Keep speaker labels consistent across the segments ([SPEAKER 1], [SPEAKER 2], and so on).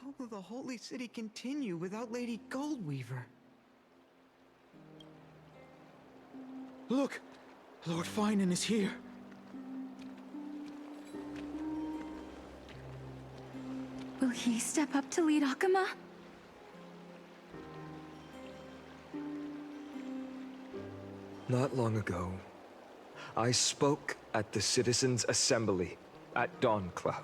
[SPEAKER 1] How will the holy city continue without Lady Goldweaver? Look! Lord Finan is here.
[SPEAKER 2] Will he step up to lead Akama?
[SPEAKER 3] Not long ago, I spoke at the Citizens' Assembly at Dawncloud.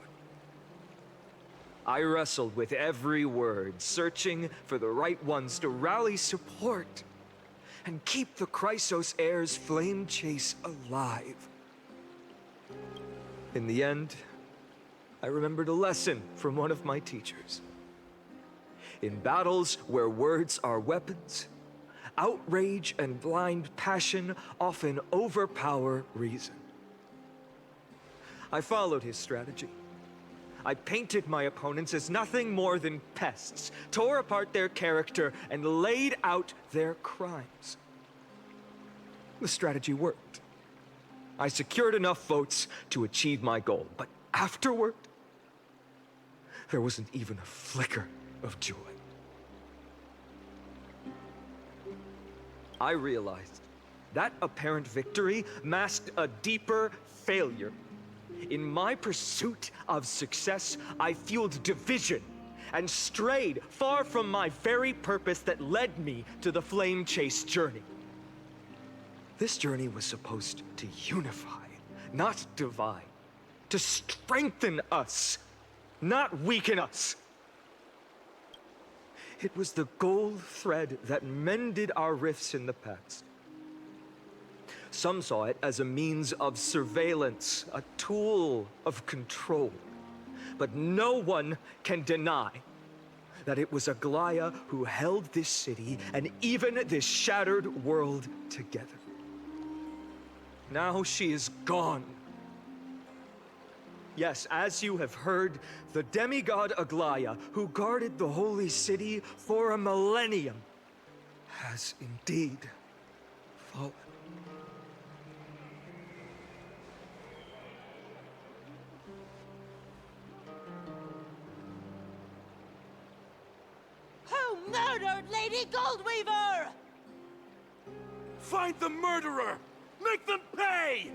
[SPEAKER 3] I wrestled with every word, searching for the right ones to rally support and keep the Chrysos heir's flame chase alive. In the end, I remembered a lesson from one of my teachers. In battles where words are weapons, outrage and blind passion often overpower reason. I followed his strategy. I painted my opponents as nothing more than pests, tore apart their character, and laid out their crimes. The strategy worked. I secured enough votes to achieve my goal, but afterward, there wasn't even a flicker of joy. I realized that apparent victory masked a deeper failure. In my pursuit of success, I fueled division and strayed far from my very purpose that led me to the flame chase journey. This journey was supposed to unify, not divide, to strengthen us, not weaken us. It was the gold thread that mended our rifts in the past. Some saw it as a means of surveillance, a tool of control. But no one can deny that it was Aglaya who held this city and even this shattered world together. Now she is gone. Yes, as you have heard, the demigod Aglaya, who guarded the holy city for a millennium, has indeed fallen.
[SPEAKER 4] Who murdered Lady Goldweaver?
[SPEAKER 5] Find the murderer! Make them pay!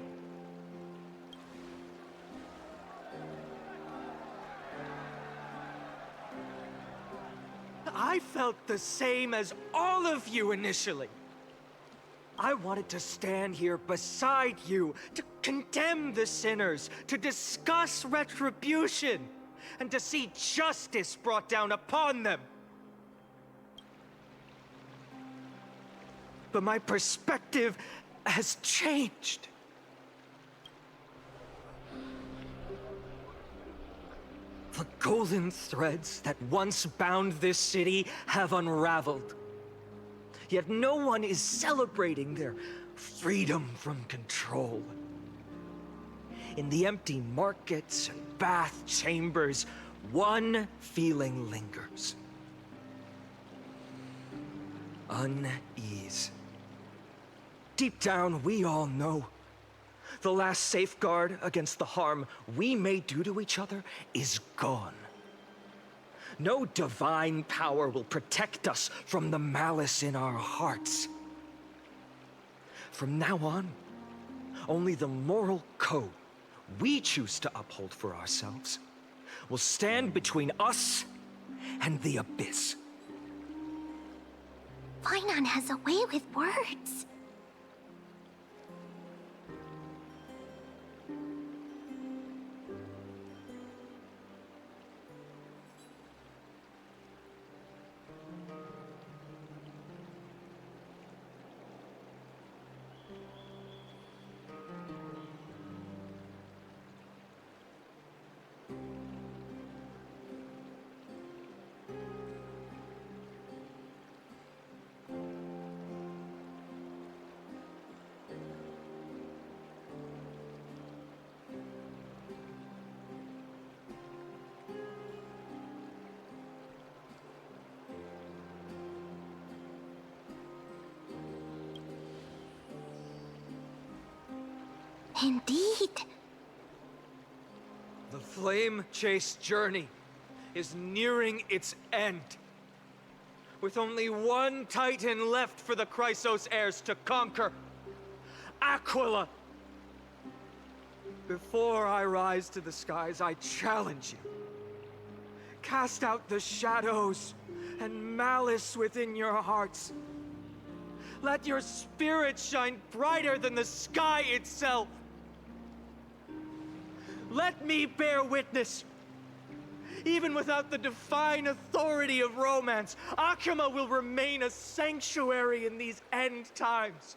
[SPEAKER 3] I felt the same as all of you initially. I wanted to stand here beside you, to condemn the sinners, to discuss retribution, and to see justice brought down upon them. But my perspective has changed. The golden threads that once bound this city have unraveled. Yet no one is celebrating their freedom from control. In the empty markets and bath chambers, one feeling lingers. Unease. Deep down, we all know the last safeguard against the harm we may do to each other is gone. No divine power will protect us from the malice in our hearts. From now on, only the moral code we choose to uphold for ourselves will stand between us and the abyss.
[SPEAKER 6] Finan has a way with words. Indeed.
[SPEAKER 3] The flame chase journey is nearing its end. With only one Titan left for the Chrysos heirs to conquer, Aquila. Before I rise to the skies, I challenge you. Cast out the shadows and malice within your hearts. Let your spirit shine brighter than the sky itself. Let me bear witness. Even without the divine authority of romance, Acalmou will remain a sanctuary in these end times.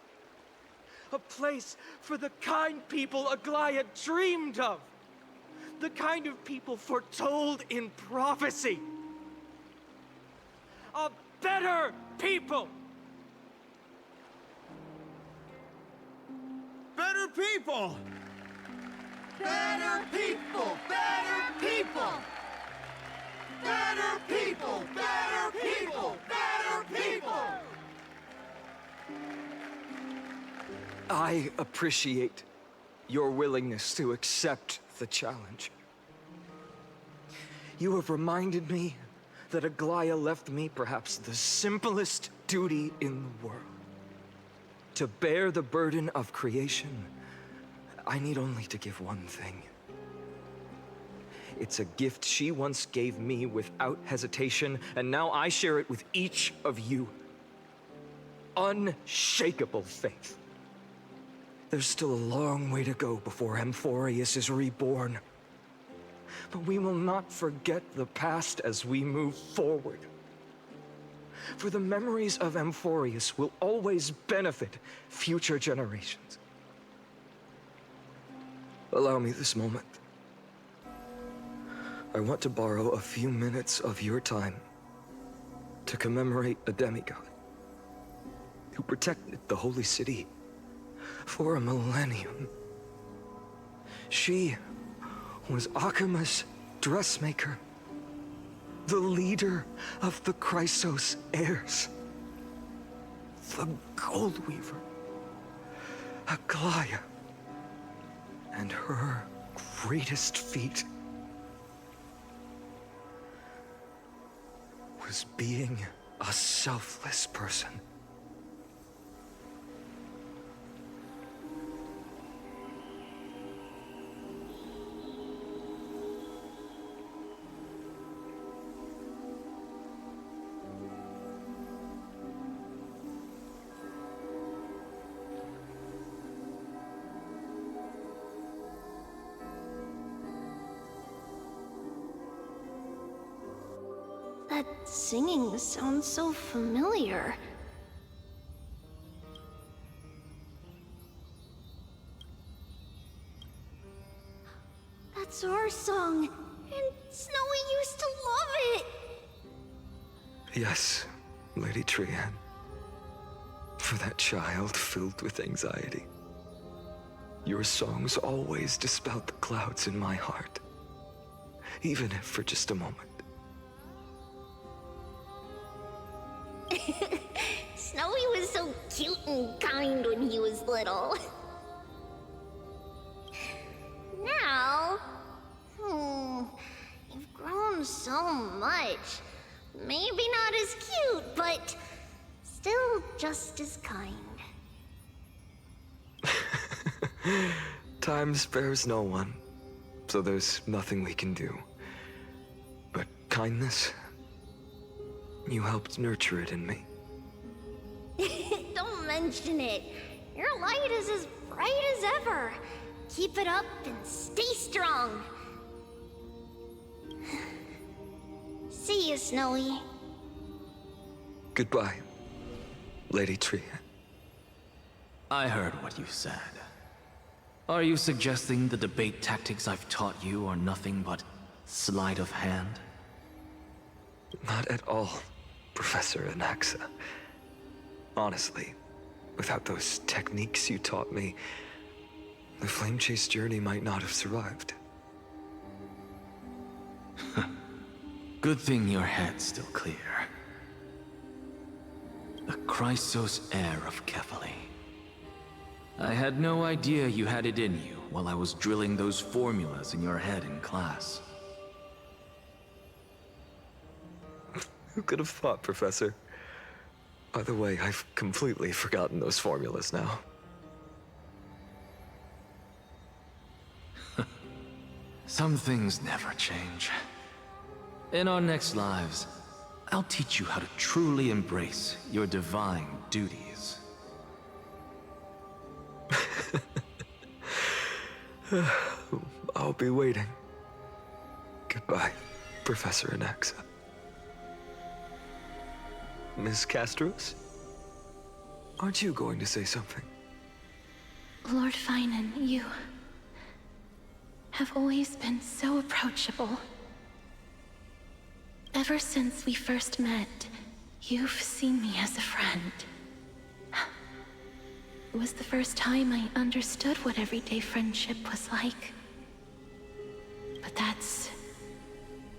[SPEAKER 3] A place for the kind people Aglaia dreamed of. The kind of people foretold in prophecy. A better people!
[SPEAKER 1] Better people!
[SPEAKER 5] Better people! Better people! Better people! Better people! Better people!
[SPEAKER 3] I appreciate your willingness to accept the challenge. You have reminded me that Aglaia left me perhaps the simplest duty in the world. To bear the burden of creation, I need only to give one thing. It's a gift she once gave me without hesitation, and now I share it with each of you. Unshakable faith. There's still a long way to go before Amphoreus is reborn. But we will not forget the past as we move forward. For the memories of Amphoreus will always benefit future generations. Allow me this moment. I want to borrow a few minutes of your time to commemorate a demigod who protected the holy city for a millennium. She was Acalmou's dressmaker, the leader of the Chrysos heirs, the gold weaver, Aglaia, and her greatest feat was being a selfless person.
[SPEAKER 6] That singing sounds so familiar. That's our song, and Snowy used to love it!
[SPEAKER 3] Yes, Lady Trian. For that child filled with anxiety. Your songs always dispelled the clouds in my heart. Even if for just a moment.
[SPEAKER 6] Snowy was so cute and kind when he was little. Now, you've grown so much. Maybe not as cute, but still just as kind.
[SPEAKER 3] Time spares no one, so there's nothing we can do. But kindness, you helped nurture it in me.
[SPEAKER 6] Don't mention it. Your light is as bright as ever. Keep it up and stay strong. See you, Snowy.
[SPEAKER 3] Goodbye, Lady Trian.
[SPEAKER 7] I heard what you said. Are you suggesting the debate tactics I've taught you are nothing but sleight of hand?
[SPEAKER 3] Not at all, Professor Anaxa. Honestly, without those techniques you taught me, the Flame Chase journey might not have survived.
[SPEAKER 7] Good thing your head's still clear. The Chrysos heir of Kefali. I had no idea you had it in you while I was drilling those formulas in your head in class.
[SPEAKER 3] Who could have thought, Professor? By the way, I've completely forgotten those formulas now.
[SPEAKER 7] Some things never change. In our next lives, I'll teach you how to truly embrace your divine duties.
[SPEAKER 3] I'll be waiting. Goodbye, Professor Anaxa. Miss Castorice? Aren't you going to say something?
[SPEAKER 2] Lord Finan, you have always been so approachable. Ever since we first met, you've seen me as a friend. It was the first time I understood what everyday friendship was like. But that's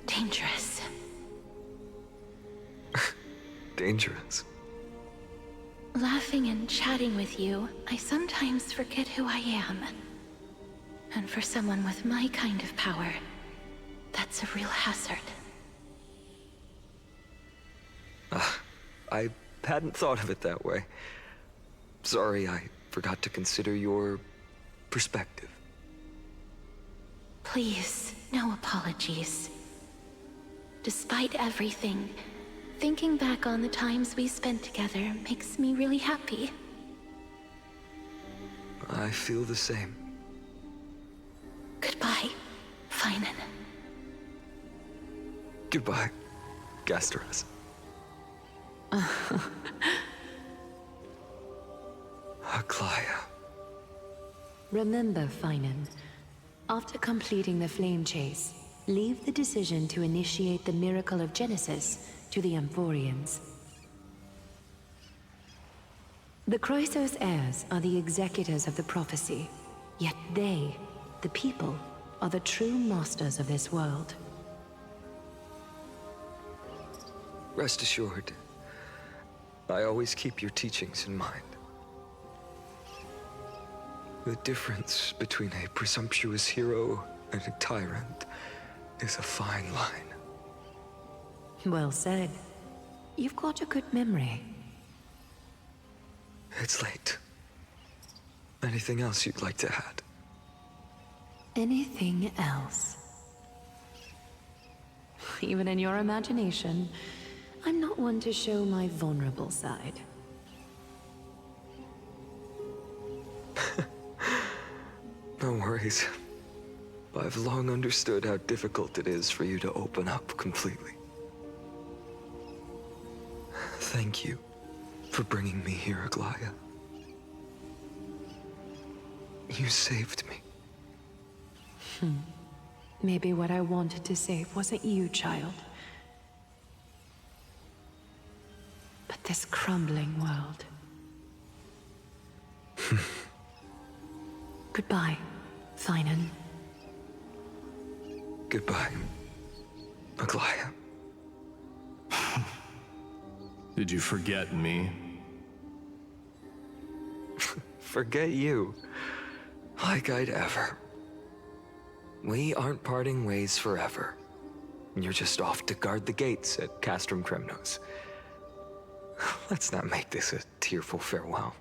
[SPEAKER 2] dangerous.
[SPEAKER 3] Dangerous?
[SPEAKER 2] Laughing and chatting with you, I sometimes forget who I am. And for someone with my kind of power, that's a real hazard.
[SPEAKER 3] I hadn't thought of it that way. Sorry, I forgot to consider your perspective.
[SPEAKER 2] Please, no apologies. Despite everything, thinking back on the times we spent together makes me really happy.
[SPEAKER 3] I feel the same.
[SPEAKER 2] Goodbye, Finan.
[SPEAKER 3] Goodbye, Castorice. Aglaia.
[SPEAKER 8] Remember, Finan, after completing the flame chase, leave the decision to initiate the miracle of Genesis to the Amphoreans. The Chrysos heirs are the executors of the prophecy, yet they, the people, are the true masters of this world.
[SPEAKER 3] Rest assured, I always keep your teachings in mind. The difference between a presumptuous hero and a tyrant is a fine line.
[SPEAKER 8] Well said. You've got a good memory.
[SPEAKER 3] It's late. Anything else you'd like to add?
[SPEAKER 8] Anything else? Even in your imagination, I'm not one to show my vulnerable side.
[SPEAKER 3] No worries. I've long understood how difficult it is for you to open up completely. Thank you for bringing me here, Aglaia. You saved me.
[SPEAKER 8] Maybe what I wanted to save wasn't you, child. But this crumbling world. Goodbye, Finan.
[SPEAKER 3] Goodbye, Aglaia.
[SPEAKER 9] Did you forget me?
[SPEAKER 3] Forget you. Like I'd ever. We aren't parting ways forever. You're just off to guard the gates at Castrum Kremnos. Let's not make this a tearful farewell.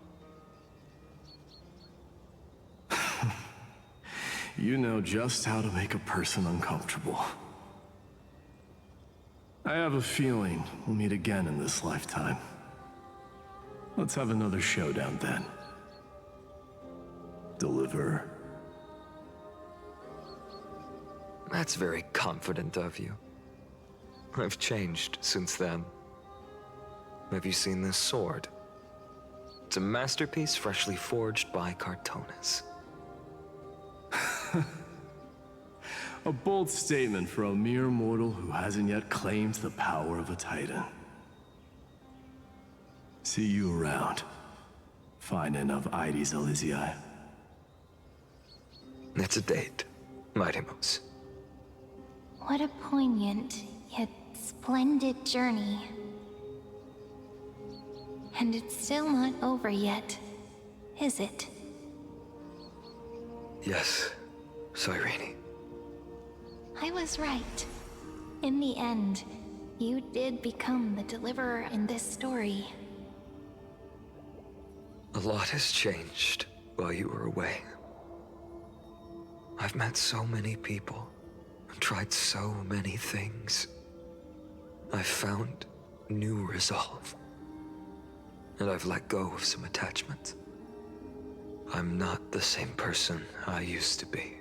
[SPEAKER 9] You know just how to make a person uncomfortable. I have a feeling we'll meet again in this lifetime. Let's have another showdown then. Deliver.
[SPEAKER 3] That's very confident of you. I've changed since then. Have you seen this sword? It's a masterpiece freshly forged by Cartonis.
[SPEAKER 9] A bold statement for a mere mortal who hasn't yet claimed the power of a titan. See you around, Finan of Ides Elysiae.
[SPEAKER 3] It's a date, Mightimos.
[SPEAKER 6] What a poignant, yet splendid journey. And it's still not over yet, is it?
[SPEAKER 3] Yes, Cyrene.
[SPEAKER 6] I was right. In the end,
[SPEAKER 2] You did become the deliverer in this story.
[SPEAKER 3] A lot has changed while you were away. I've met so many people and tried so many things. I've found new resolve. And I've let go of some attachments. I'm not the same person I used to be.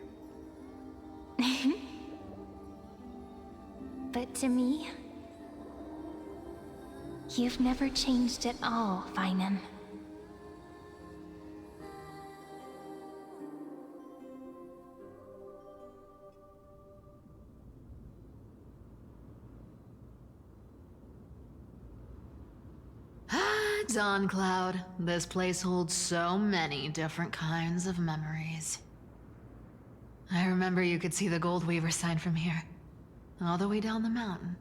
[SPEAKER 2] But to me, you've never changed at all, Finan.
[SPEAKER 10] Dawn Cloud, this place holds so many different kinds of memories. I remember you could see the Gold Weaver sign from here, all the way down the mountain.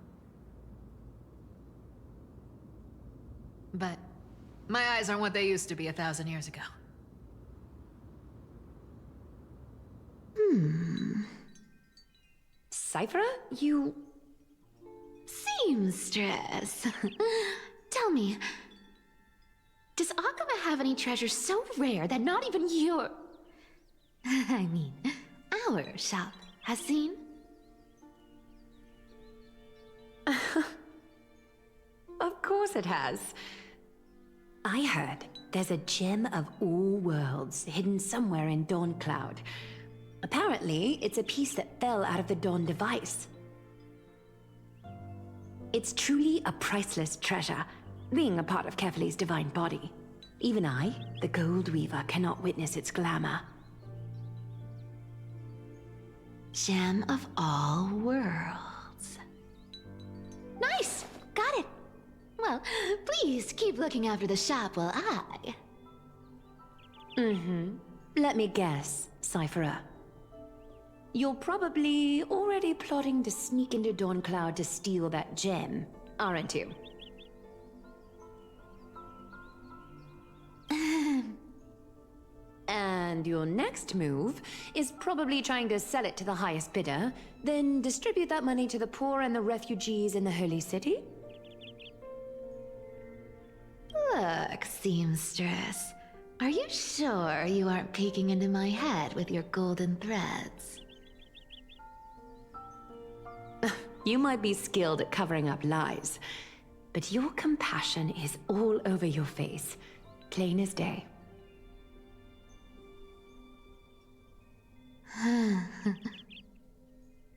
[SPEAKER 10] But my eyes aren't what they used to be 1,000 years ago.
[SPEAKER 8] Cyphera, you...
[SPEAKER 2] Seamstress. Tell me, does Akama have any treasures so rare that not even your... I mean, our shop has seen?
[SPEAKER 8] Of course it has. I heard there's a gem of all worlds hidden somewhere in Dawn Cloud. Apparently, it's a piece that fell out of the Dawn device. It's truly a priceless treasure, being a part of Kefali's divine body. Even I, the Gold Weaver, cannot witness its glamour.
[SPEAKER 2] Gem of all worlds. Nice! Got it! Well, please keep looking after the shop while I...
[SPEAKER 8] Let me guess, Cyphera. You're probably already plotting to sneak into Dawn Cloud to steal that gem, aren't you? And your next move is probably trying to sell it to the highest bidder, then distribute that money to the poor and the refugees in the Holy City?
[SPEAKER 2] Look, seamstress. Are you sure you aren't peeking into my head with your golden threads?
[SPEAKER 8] You might be skilled at covering up lies, but your compassion is all over your face, plain as day.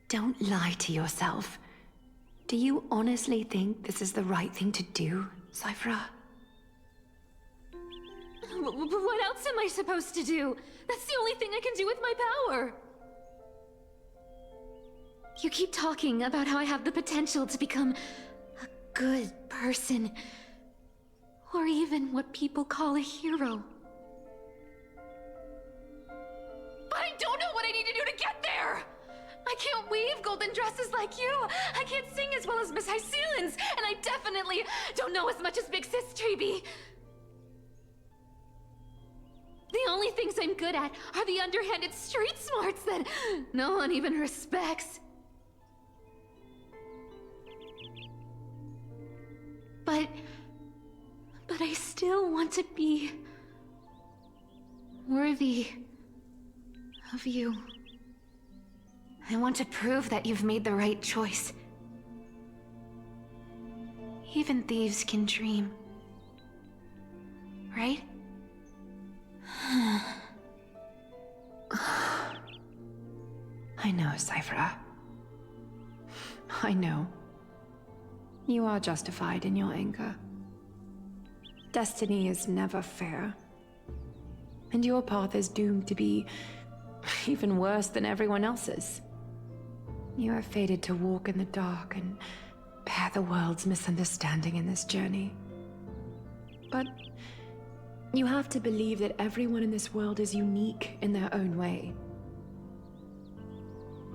[SPEAKER 8] Don't lie to yourself. Do you honestly think this is the right thing to do, Cyphera?
[SPEAKER 2] What else am I supposed to do? That's the only thing I can do with my power. You keep talking about how I have the potential to become a good person, or even what people call a hero. But I don't know what I need to do to get there! I can't weave golden dresses like you! I can't sing as well as Miss Hyceelans! And I definitely don't know as much as Big Sis Treby! The only things I'm good at are the underhanded street smarts that no one even respects. But I still want to be worthy of you. I want to prove that you've made the right choice. Even thieves can dream. Right?
[SPEAKER 8] I know, Cyphera. I know. You are justified in your anger. Destiny is never fair. And your path is doomed to be even worse than everyone else's. You are fated to walk in the dark and bear the world's misunderstanding in this journey. But you have to believe that everyone in this world is unique in their own way.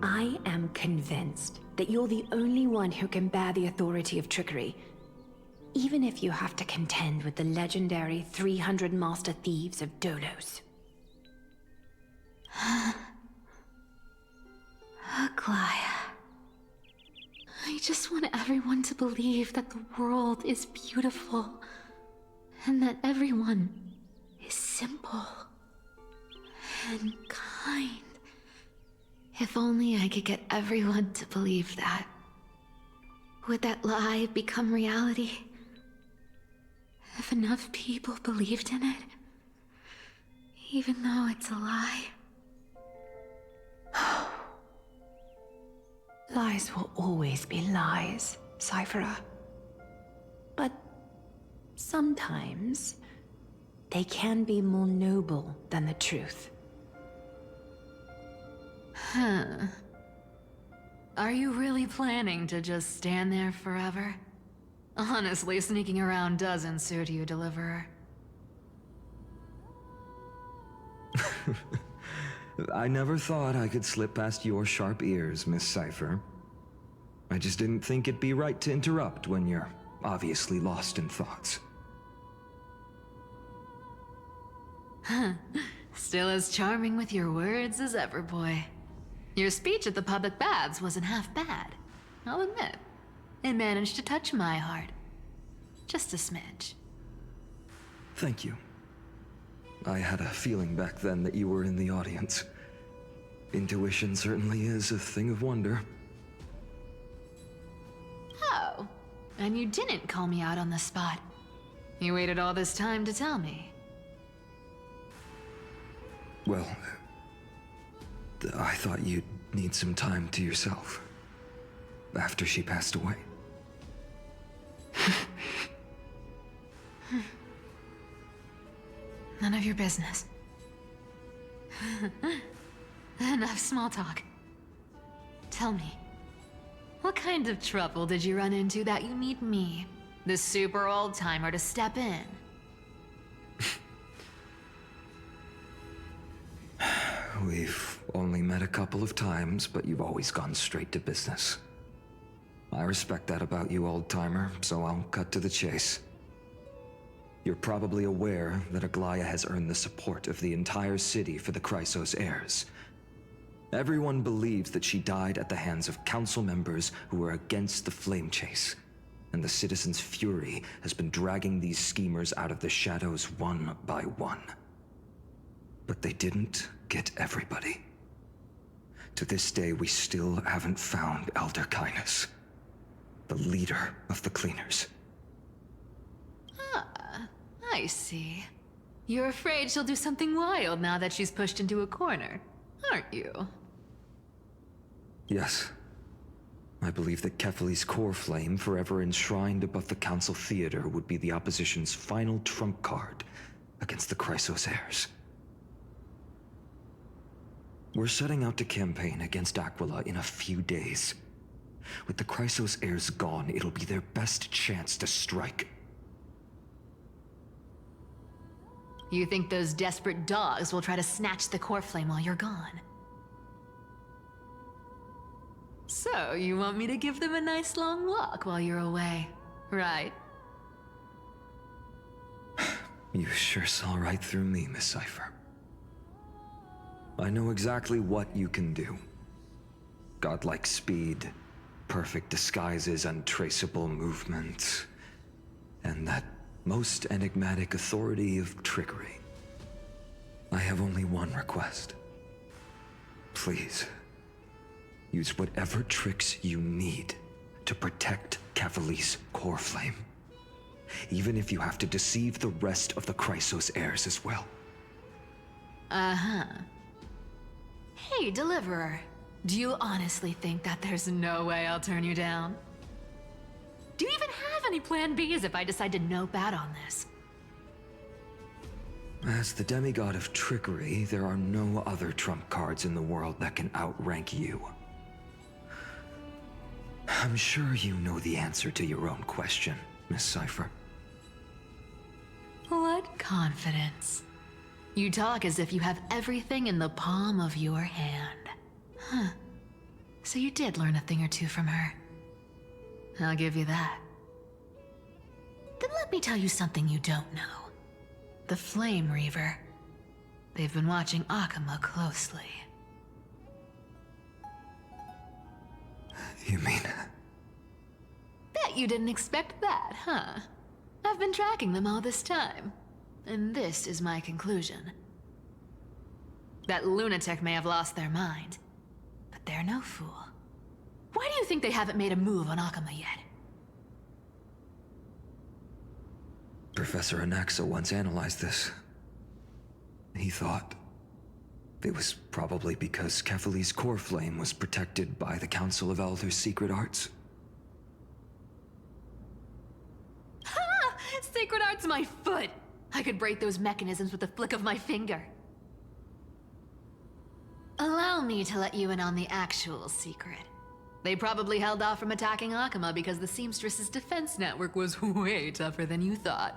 [SPEAKER 8] I am convinced that you're the only one who can bear the authority of trickery, even if you have to contend with the legendary 300 master thieves of Dolos.
[SPEAKER 2] Aglaya, I just want everyone to believe that the world is beautiful, and that everyone is simple and kind. If only I could get everyone to believe that. Would that lie become reality? If enough people believed in it, even though it's a lie.
[SPEAKER 8] Lies will always be lies, Cyphera. But sometimes they can be more noble than the truth.
[SPEAKER 10] Huh. Are you really planning to just stand there forever? Honestly, sneaking around doesn't suit you, Deliverer.
[SPEAKER 3] I never thought I could slip past your sharp ears, Miss Cypher. I just didn't think it'd be right to interrupt when you're obviously lost in thoughts.
[SPEAKER 10] Still as charming with your words as ever, boy. Your speech at the public baths wasn't half bad, I'll admit. It managed to touch my heart. Just a smidge.
[SPEAKER 3] Thank you. I had a feeling back then that you were in the audience. Intuition certainly is a thing of wonder.
[SPEAKER 10] Oh, and you didn't call me out on the spot. You waited all this time to tell me.
[SPEAKER 3] Well, I thought you'd need some time to yourself. After she passed away.
[SPEAKER 10] None of your business. Enough small talk. Tell me, what kind of trouble did you run into that you need me, the super old-timer, to step in?
[SPEAKER 3] We've only met a couple of times, but you've always gone straight to business. I respect that about you, old-timer, so I'll cut to the chase. You're probably aware that Aglaya has earned the support of the entire city for the Chrysos heirs. Everyone believes that she died at the hands of council members who were against the flame chase, and the citizens' fury has been dragging these schemers out of the shadows one by one. But they didn't get everybody. To this day, we still haven't found Elder Kynus, the leader of the cleaners.
[SPEAKER 10] Ah, I see. You're afraid she'll do something wild now that she's pushed into a corner, aren't you?
[SPEAKER 3] Yes. I believe that Kefali's core flame, forever enshrined above the council theater, would be the opposition's final trump card against the Chrysos heirs. We're setting out to campaign against Aquila in a few days. With the Chrysos heirs gone, it'll be their best chance to strike.
[SPEAKER 10] You think those desperate dogs will try to snatch the core flame while you're gone? So, you want me to give them a nice long walk while you're away, right?
[SPEAKER 3] You sure saw right through me, Miss Cypher. I know exactly what you can do. Godlike speed, perfect disguises, untraceable movement, and that most enigmatic authority of trickery. I have only one request. Please, use whatever tricks you need to protect Kefali's core flame. Even if you have to deceive the rest of the Chrysos heirs as well.
[SPEAKER 10] Uh-huh. Hey, Deliverer. Do you honestly think that there's no way I'll turn you down? Do you even have any plan Bs if I decide to nope out on this?
[SPEAKER 3] As the demigod of trickery, there are no other trump cards in the world that can outrank you. I'm sure you know the answer to your own question, Miss Cypher.
[SPEAKER 10] What confidence. You talk as if you have everything in the palm of your hand. Huh. So you did learn a thing or two from her. I'll give you that. Then let me tell you something you don't know. The Flame Reaver. They've been watching Acalmou closely.
[SPEAKER 3] You mean
[SPEAKER 10] bet you didn't expect that, huh? I've been tracking them all this time. And this is my conclusion. That lunatic may have lost their mind, but they're no fool. Why do you think they haven't made a move on Acalmou yet?
[SPEAKER 11] Professor Anaxa once analyzed this. He thought it was probably because Kefali's core flame was protected by the Council of Elders' secret arts.
[SPEAKER 10] Ha! Sacred art's my foot! I could break those mechanisms with the flick of my finger. Allow me to let you in on the actual secret. They probably held off from attacking Acalmou because the Seamstress's defense network was way tougher than you thought.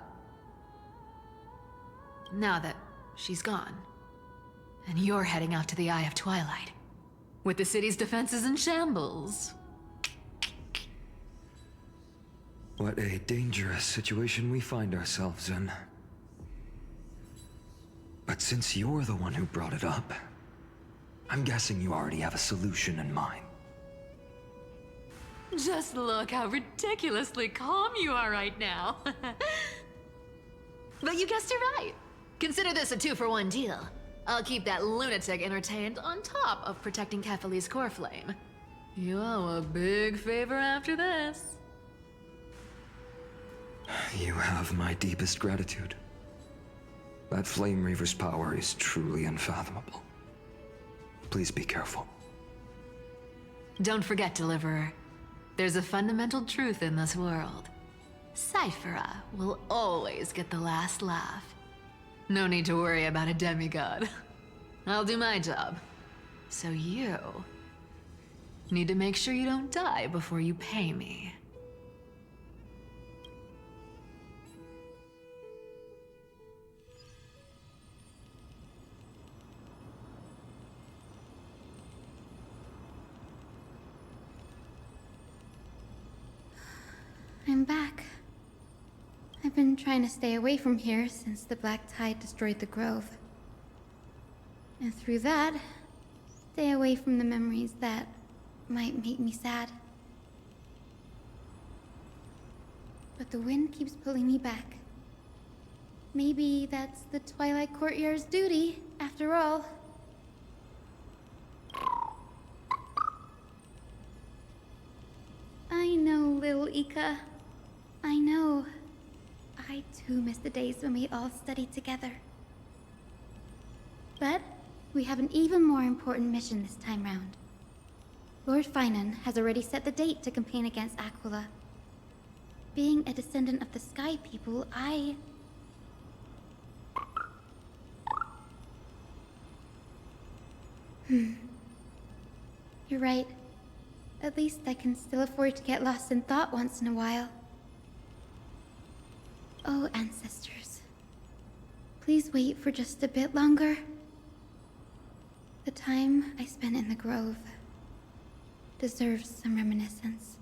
[SPEAKER 10] Now that she's gone, and you're heading out to the Eye of Twilight, with the city's defenses in shambles.
[SPEAKER 11] What a dangerous situation we find ourselves in. But since you're the one who brought it up, I'm guessing you already have a solution in mind.
[SPEAKER 10] Just look how ridiculously calm you are right now. But you guessed it right. Consider this a 2-for-1 deal. I'll keep that lunatic entertained on top of protecting Kefali's core flame. You owe a big favor after this.
[SPEAKER 11] You have my deepest gratitude. That Flame Reaver's power is truly unfathomable. Please be careful.
[SPEAKER 10] Don't forget, Deliverer. There's a fundamental truth in this world. Cyphera will always get the last laugh. No need to worry about a demigod. I'll do my job. So you need to make sure you don't die before you pay me.
[SPEAKER 12] I'm back. I've been trying to stay away from here since the Black Tide destroyed the grove. And through that, stay away from the memories that might make me sad. But the wind keeps pulling me back. Maybe that's the Twilight Courtyard's duty, after all. I know, little Ika. I know. I too miss the days when we all studied together. But we have an even more important mission this time round. Lord Finan has already set the date to campaign against Aquila. Being a descendant of the Sky People, You're right. At least I can still afford to get lost in thought once in a while. Oh, ancestors. Please wait for just a bit longer. The time I spent in the grove deserves some reminiscence.